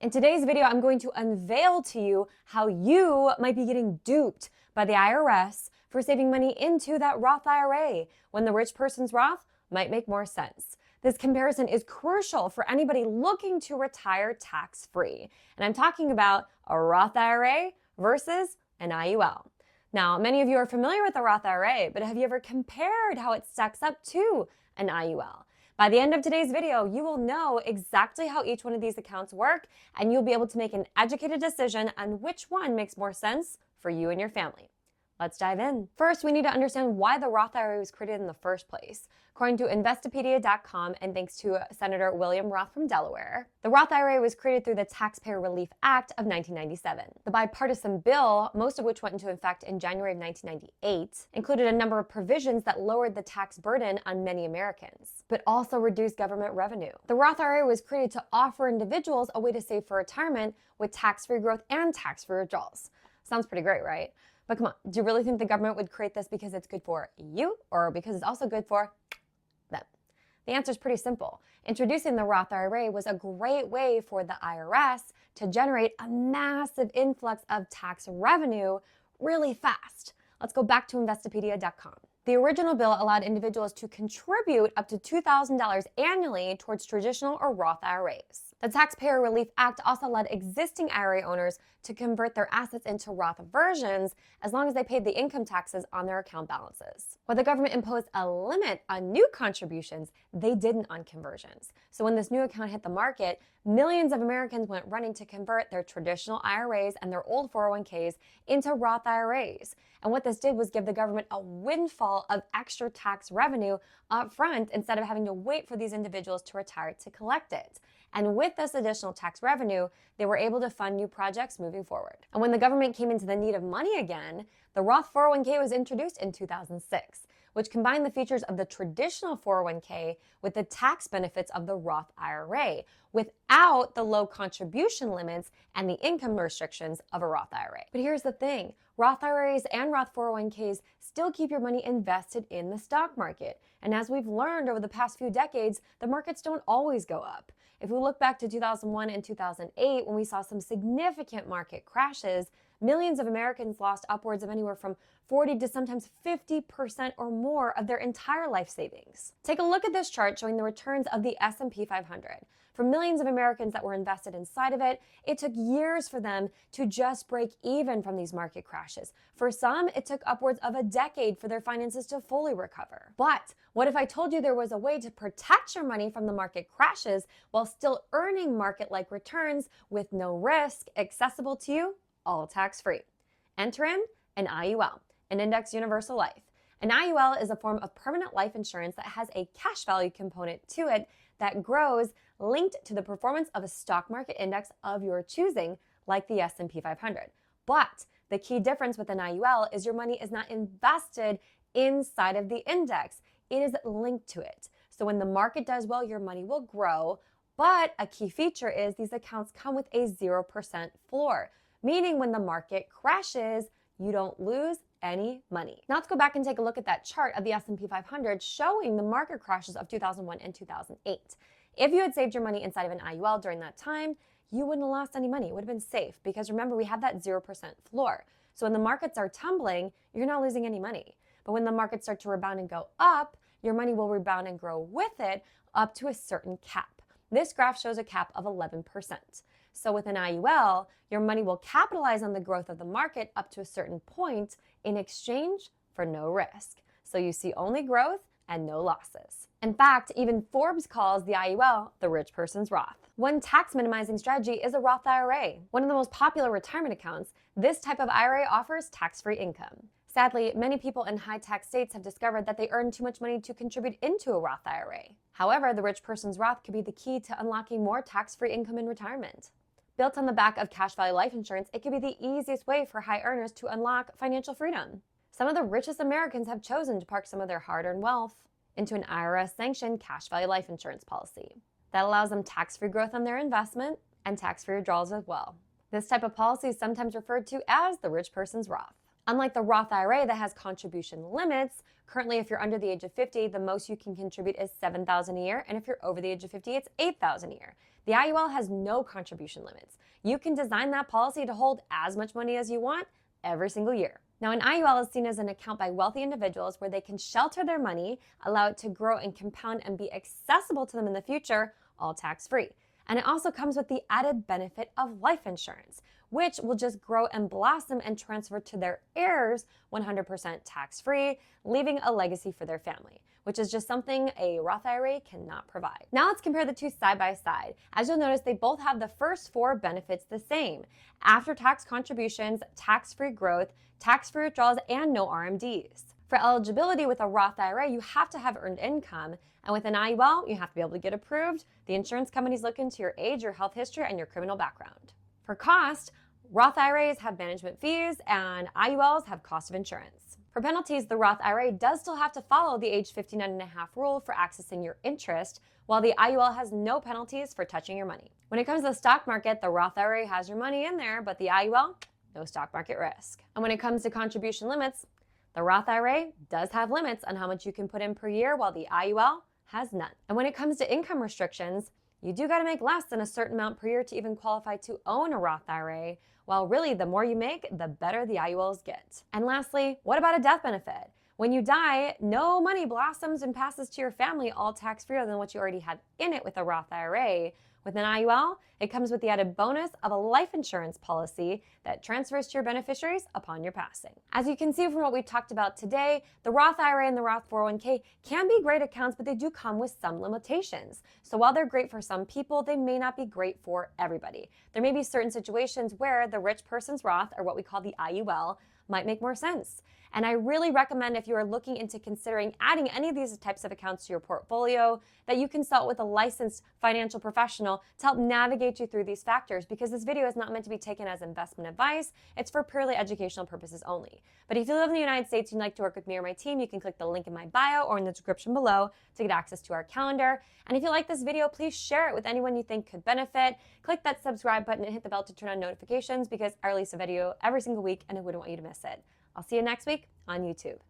In today's video, I'm going to unveil to you how you might be getting duped by the IRS for saving money into that Roth IRA when the Rich Persons Roth might make more sense. This comparison is crucial for anybody looking to retire tax-free. And I'm talking about a Roth IRA versus an IUL. Now, many of you are familiar with the Roth IRA, but have you ever compared how it stacks up to an IUL? By the end of today's video, you will know exactly how each one of these accounts work, and you'll be able to make an educated decision on which one makes more sense for you and your family. Let's dive in. First, we need to understand why the Roth IRA was created in the first place. According to Investopedia.com, and thanks to Senator William Roth from Delaware, the Roth IRA was created through the Taxpayer Relief Act of 1997. The bipartisan bill, most of which went into effect in January of 1998, included a number of provisions that lowered the tax burden on many Americans, but also reduced government revenue. The Roth IRA was created to offer individuals a way to save for retirement with tax-free growth and tax-free withdrawals. Sounds pretty great, right? But come on, do you really think the government would create this because it's good for you or because it's also good for them? The answer is pretty simple. Introducing the Roth IRA was a great way for the IRS to generate a massive influx of tax revenue really fast. Let's go back to Investopedia.com. The original bill allowed individuals to contribute up to $2,000 annually towards traditional or Roth IRAs. The Taxpayer Relief Act also allowed existing IRA owners to convert their assets into Roth versions as long as they paid the income taxes on their account balances. While the government imposed a limit on new contributions, they didn't on conversions. So when this new account hit the market, millions of Americans went running to convert their traditional IRAs and their old 401ks into Roth IRAs. And what this did was give the government a windfall of extra tax revenue up front instead of having to wait for these individuals to retire to collect it. And with this additional tax revenue, they were able to fund new projects moving forward. And when the government came into the need of money again, the Roth 401k was introduced in 2006, which combined the features of the traditional 401k with the tax benefits of the Roth IRA, without the low contribution limits and the income restrictions of a Roth IRA. But here's the thing, Roth IRAs and Roth 401ks still keep your money invested in the stock market. And as we've learned over the past few decades, the markets don't always go up. If we look back to 2001 and 2008, when we saw some significant market crashes, millions of Americans lost upwards of anywhere from 40 to sometimes 50% or more of their entire life savings. Take a look at this chart showing the returns of the S&P 500. For millions of Americans that were invested inside of it, it took years for them to just break even from these market crashes. For some, it took upwards of a decade for their finances to fully recover. But what if I told you there was a way to protect your money from the market crashes while still earning market-like returns with no risk, accessible to you, all tax-free? Enter in an IUL, an Index Universal Life. An IUL is a form of permanent life insurance that has a cash value component to it that grows linked to the performance of a stock market index of your choosing, like the S&P 500. But the key difference with an IUL is your money is not invested inside of the index. It is linked to it. So when the market does well, your money will grow. But a key feature is these accounts come with a 0% floor, meaning when the market crashes, you don't lose any money. Now let's go back and take a look at that chart of the S&P 500 showing the market crashes of 2001 and 2008. If you had saved your money inside of an IUL during that time, you wouldn't have lost any money. It would have been safe because remember, we have that 0% floor. So when the markets are tumbling, you're not losing any money. But when the markets start to rebound and go up, your money will rebound and grow with it up to a certain cap. This graph shows a cap of 11%. So with an IUL, your money will capitalize on the growth of the market up to a certain point in exchange for no risk. So you see only growth and no losses. In fact, even Forbes calls the IUL the Rich Persons Roth. One tax minimizing strategy is a Roth IRA. One of the most popular retirement accounts, this type of IRA offers tax-free income. Sadly, many people in high-tax states have discovered that they earn too much money to contribute into a Roth IRA. However, the Rich Persons Roth could be the key to unlocking more tax-free income in retirement. Built on the back of cash value life insurance, it could be the easiest way for high earners to unlock financial freedom. Some of the richest Americans have chosen to park some of their hard-earned wealth into an IRS-sanctioned cash value life insurance policy. That allows them tax-free growth on their investment and tax-free withdrawals as well. This type of policy is sometimes referred to as the Rich Persons Roth. Unlike the Roth IRA that has contribution limits, currently if you're under the age of 50, the most you can contribute is $7,000 a year, and if you're over the age of 50, it's $8,000 a year. The IUL has no contribution limits. You can design that policy to hold as much money as you want every single year. Now, an IUL is seen as an account by wealthy individuals where they can shelter their money, allow it to grow and compound and be accessible to them in the future, all tax-free. And it also comes with the added benefit of life insurance, which will just grow and blossom and transfer to their heirs 100% tax-free, leaving a legacy for their family, which is just something a Roth IRA cannot provide. Now let's compare the two side by side. As you'll notice, they both have the first 4 benefits the same: after-tax contributions, tax-free growth, tax-free withdrawals, and no RMDs. For eligibility with a Roth IRA, you have to have earned income, and with an IUL, you have to be able to get approved. The insurance companies look into your age, your health history, and your criminal background. For cost, Roth IRAs have management fees, and IULs have cost of insurance. For penalties, the Roth IRA does still have to follow the age 59.5 rule for accessing your interest, while the IUL has no penalties for touching your money. When it comes to the stock market, the Roth IRA has your money in there, but the IUL, no stock market risk. And when it comes to contribution limits, the Roth IRA does have limits on how much you can put in per year, while the IUL has none. And when it comes to income restrictions, you do got to make less than a certain amount per year to even qualify to own a Roth IRA, while really the more you make, the better the IULs get. And lastly, what about a death benefit? When you die, no money blossoms and passes to your family all tax-free other than what you already had in it with a Roth IRA. With an IUL, it comes with the added bonus of a life insurance policy that transfers to your beneficiaries upon your passing. As you can see from what we talked about today, the Roth IRA and the Roth 401k can be great accounts, but they do come with some limitations. So while they're great for some people, they may not be great for everybody. There may be certain situations where the Rich Persons Roth, or what we call the IUL, might make more sense. And I really recommend, if you are looking into considering adding any of these types of accounts to your portfolio, that you consult with a licensed financial professional to help navigate you through these factors, because this video is not meant to be taken as investment advice. It's for purely educational purposes only. But if you live in the United States and you'd like to work with me or my team, you can click the link in my bio or in the description below to get access to our calendar. And if you like this video, please share it with anyone you think could benefit. Click that subscribe button and hit the bell to turn on notifications, because I release a video every single week and I wouldn't want you to miss it. I'll see you next week on YouTube.